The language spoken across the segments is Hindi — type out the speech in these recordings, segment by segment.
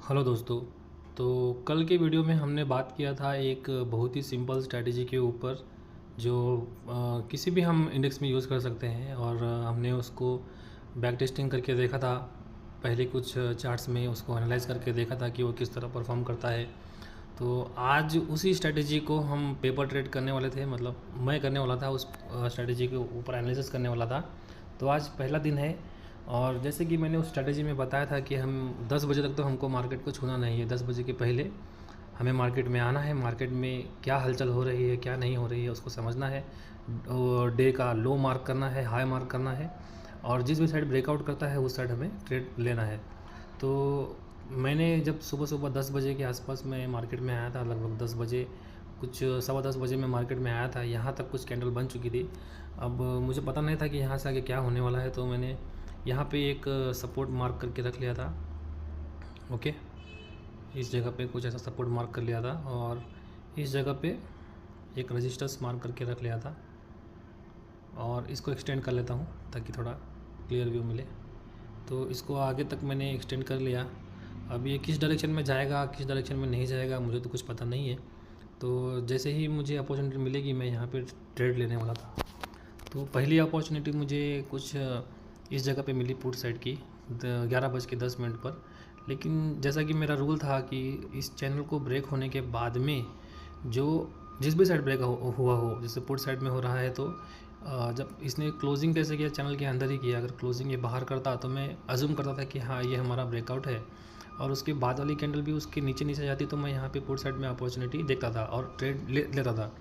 हेलो दोस्तों। तो कल के वीडियो में हमने बात किया था एक बहुत ही सिंपल स्ट्रैटेजी के ऊपर जो किसी भी हम इंडेक्स में यूज़ कर सकते हैं और हमने उसको बैक टेस्टिंग करके देखा था। पहले कुछ चार्ट्स में उसको एनालाइज करके देखा था कि वो किस तरह परफॉर्म करता है। तो आज उसी स्ट्रैटेजी को हम पेपर ट्रेड करने वाले थे, मतलब मैं करने वाला था, उस स्ट्रैटेजी के ऊपर एनालिसिस करने वाला था। तो आज पहला दिन है और जैसे कि मैंने उस स्ट्रैटेजी में बताया था कि हम 10 बजे तक तो हमको मार्केट को छूना नहीं है। 10 बजे के पहले हमें मार्केट में आना है, मार्केट में क्या हलचल हो रही है क्या नहीं हो रही है उसको समझना है, डे का लो मार्क करना है, हाई मार्क करना है और जिस भी साइड ब्रेकआउट करता है उस साइड हमें ट्रेड लेना है। तो मैंने जब सुबह सुबह 10 बजे के आसपास मैं मार्केट में आया था, लगभग 10 बजे, कुछ सवा 10 बजे मैं मार्केट में आया था। यहाँ तक कुछ कैंडल बन चुकी थी। अब मुझे पता नहीं था कि यहाँ से आगे क्या होने वाला है, तो मैंने यहाँ पे एक सपोर्ट मार्क करके रख लिया था। ओके, इस जगह पे कुछ ऐसा सपोर्ट मार्क कर लिया था और इस जगह पे एक रजिस्टर्स मार्क करके रख लिया था और इसको एक्सटेंड कर लेता हूँ ताकि थोड़ा क्लियर व्यू मिले। तो इसको आगे तक मैंने एक्सटेंड कर लिया। अब ये किस डायरेक्शन में जाएगा किस डायरेक्शन में नहीं जाएगा मुझे तो कुछ पता नहीं है। तो जैसे ही मुझे अपॉर्चुनिटी मिलेगी मैं यहाँ पे ट्रेड लेने वाला था। तो पहली अपॉर्चुनिटी मुझे कुछ इस जगह पे मिली पुट साइड की 11:10 पर। लेकिन जैसा कि मेरा रूल था कि इस चैनल को ब्रेक होने के बाद में जो जिस भी साइड ब्रेक हुआ हो, जैसे पुट साइड में हो रहा है तो जब इसने क्लोजिंग कैसे किया, चैनल के अंदर ही किया। अगर क्लोजिंग ये बाहर करता तो मैं अज्यूम करता था कि हाँ ये हमारा ब्रेकआउट है और उसके बाद वाली कैंडल भी उसके नीचे नीचे जाती तो मैं यहाँ पे पुट साइड में अपॉर्चुनिटी देखता था और ट्रेड लेता था।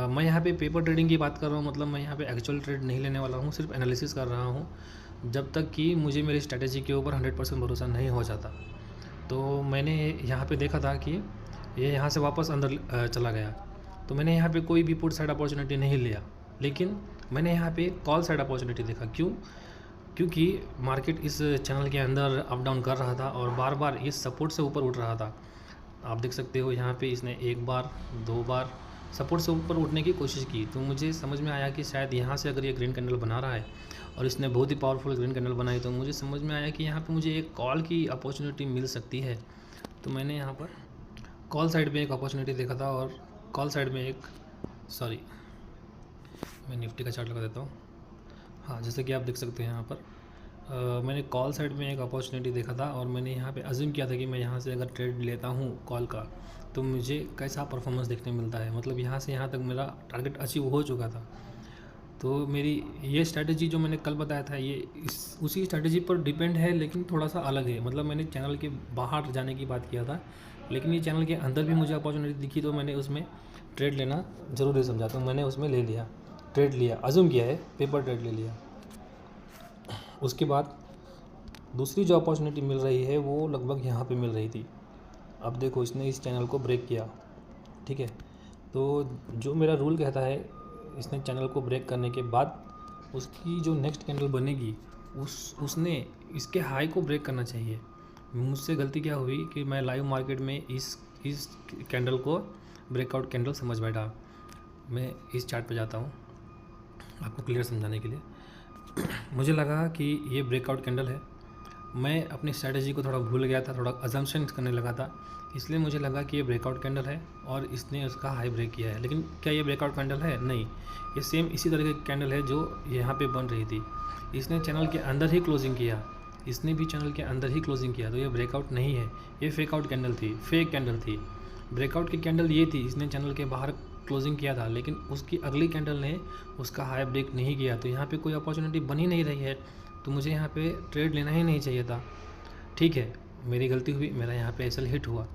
मैं यहाँ पे पेपर ट्रेडिंग की बात कर रहा हूँ, मतलब मैं यहाँ पे एक्चुअल ट्रेड नहीं लेने वाला हूँ, सिर्फ एनालिसिस कर रहा हूँ जब तक कि मुझे मेरी स्ट्रैटेजी के ऊपर 100% भरोसा नहीं हो जाता। तो मैंने यहाँ पे देखा था कि ये यहाँ से वापस अंदर चला गया, तो मैंने यहाँ पे कोई भी पुट साइड अपॉर्चुनिटी नहीं लिया। लेकिन मैंने यहाँ पे कॉल साइड अपॉर्चुनिटी देखा। क्यों? क्योंकि मार्केट इस चैनल के अंदर अप डाउन कर रहा था और बार बार इस सपोर्ट से ऊपर उठ रहा था। आप देख सकते हो यहाँ पे इसने एक बार दो बार सपोर्ट से ऊपर उठने की कोशिश की। तो मुझे समझ में आया कि शायद यहाँ से अगर ये ग्रीन कैंडल बना रहा है और इसने बहुत ही पावरफुल ग्रीन कैंडल बनाई, तो मुझे समझ में आया कि यहाँ पे मुझे एक कॉल की अपॉर्चुनिटी मिल सकती है। तो मैंने यहाँ पर कॉल साइड में एक अपॉर्चुनिटी देखा था और कॉल साइड में एक सॉरी मैं निफ्टी का चार्ट लगा देता हूँ। हाँ, जैसे कि आप देख सकते हैं यहाँ पर मैंने कॉल साइड में एक अपॉर्चुनिटी देखा था और मैंने यहाँ पे अज्यूम किया था कि मैं यहाँ से अगर ट्रेड लेता हूँ कॉल का तो मुझे कैसा परफॉर्मेंस देखने मिलता है। मतलब यहाँ से यहाँ तक मेरा टारगेट अचीव हो चुका था। तो मेरी ये स्ट्रैटेजी जो मैंने कल बताया था ये उसी स्ट्रैटेजी पर डिपेंड है, लेकिन थोड़ा सा अलग है। मतलब मैंने चैनल के बाहर जाने की बात किया था, लेकिन ये चैनल के अंदर भी मुझे अपॉर्चुनिटी दिखी तो मैंने उसमें ट्रेड लेना ज़रूरी समझा, तो मैंने उसमें ले लिया, ट्रेड लिया, अज्यूम किया है, पेपर ट्रेड ले लिया। उसके बाद दूसरी जो अपॉर्चुनिटी मिल रही है वो लगभग यहाँ पे मिल रही थी। अब देखो इसने इस चैनल को ब्रेक किया, ठीक है। तो जो मेरा रूल कहता है इसने चैनल को ब्रेक करने के बाद उसकी जो नेक्स्ट कैंडल बनेगी उसने इसके हाई को ब्रेक करना चाहिए। मुझसे गलती क्या हुई कि मैं लाइव मार्केट में इस कैंडल को ब्रेकआउट कैंडल समझ बैठा। मैं इस चार्ट पे जाता हूँ आपको क्लियर समझाने के लिए। मुझे लगा कि ये ब्रेकआउट कैंडल है। मैं अपनी स्ट्रैटेजी को थोड़ा भूल गया था, थोड़ा अजम्पशन करने लगा था, इसलिए मुझे लगा कि ये ब्रेकआउट कैंडल है और इसने उसका हाई ब्रेक किया है। लेकिन क्या ये ब्रेकआउट कैंडल है? नहीं, ये सेम इसी तरह की कैंडल है जो यहाँ पे बन रही थी। इसने चैनल के अंदर ही क्लोजिंग किया, इसने भी चैनल के अंदर ही क्लोजिंग किया। तो ये ब्रेकआउट नहीं है, ये फेक आउट कैंडल थी, फेक कैंडल थी। ब्रेकआउट की कैंडल ये थी, इसने चैनल के बाहर क्लोजिंग किया था, लेकिन उसकी अगली कैंडल ने उसका हाई ब्रेक नहीं किया। तो यहाँ पे कोई अपॉर्चुनिटी बन ही नहीं रही है, तो मुझे यहाँ पे ट्रेड लेना ही नहीं चाहिए था। ठीक है, मेरी गलती हुई, मेरा यहाँ पे एसएल हिट हुआ।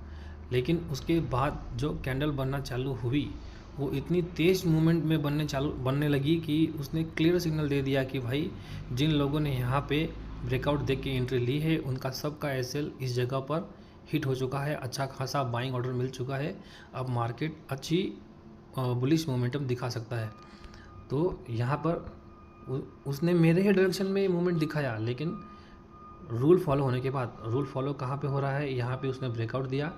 लेकिन उसके बाद जो कैंडल बनना चालू हुई वो इतनी तेज़ मूवमेंट में बनने लगी कि उसने क्लियर सिग्नल दे दिया कि भाई जिन लोगों ने यहाँ पे ब्रेकआउट देख के एंट्री ली है उनका सबका एसएल इस जगह पर हिट हो चुका है, अच्छा खासा बाइंग ऑर्डर मिल चुका है। अब मार्केट अच्छी बुलिश मोमेंटम दिखा सकता है। तो यहाँ पर उसने मेरे ही डायरेक्शन में मूवमेंट दिखाया, लेकिन रूल फॉलो होने के बाद, रूल फॉलो कहाँ पे हो रहा है, यहाँ पे उसने ब्रेकआउट दिया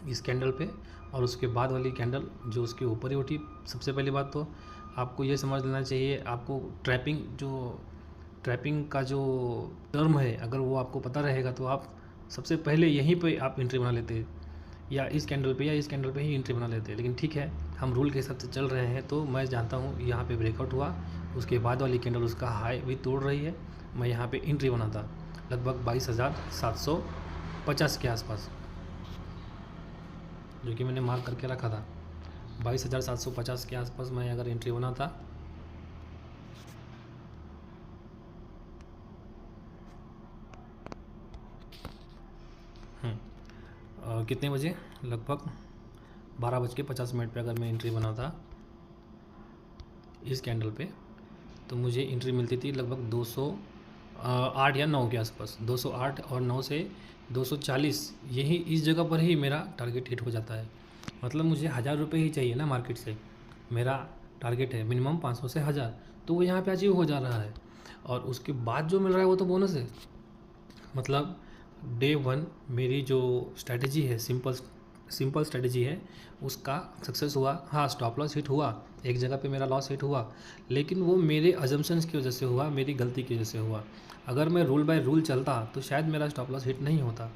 इस कैंडल पे और उसके बाद वाली कैंडल जो उसके ऊपर ही उठी। सबसे पहली बात तो आपको ये समझ लेना चाहिए, आपको ट्रैपिंग का जो टर्म है अगर वो आपको पता रहेगा तो आप सबसे पहले यहीं पे आप एंट्री बना लेते, या इस कैंडल पे या इस कैंडल पे ही एंट्री बना लेते। लेकिन ठीक है, हम रूल के हिसाब से चल रहे हैं, तो मैं जानता हूँ यहाँ पे ब्रेकआउट हुआ, उसके बाद वाली कैंडल उसका हाई भी तोड़ रही है, मैं यहाँ पे एंट्री बनाता लगभग 22,750 के आसपास, जो कि मैंने मार्क करके रखा था। 22,750 के आसपास मैं अगर एंट्री बनाता, कितने बजे, लगभग 12:50 पे अगर मैं एंट्री बनाता इस कैंडल पे, तो मुझे एंट्री मिलती थी लगभग 208 या 9 के आसपास। 208 और 9 से 240, यही इस जगह पर ही मेरा टारगेट हिट हो जाता है। मतलब मुझे 1000 रुपये ही चाहिए ना मार्केट से, मेरा टारगेट है मिनिमम 500 से 1000, तो वो यहाँ पे अचीव हो जा रहा है। और उसके बाद जो मिल रहा है वो तो बोनस है। मतलब डे 1 मेरी जो स्ट्रैटेजी है, सिंपल स्ट्रैटेजी है, उसका सक्सेस हुआ। हाँ, स्टॉप लॉस हिट हुआ, एक जगह पे मेरा लॉस हिट हुआ, लेकिन वो मेरे अजम्पशंस की वजह से हुआ, मेरी गलती की वजह से हुआ। अगर मैं रूल बाय रूल चलता तो शायद मेरा स्टॉप लॉस हिट नहीं होता।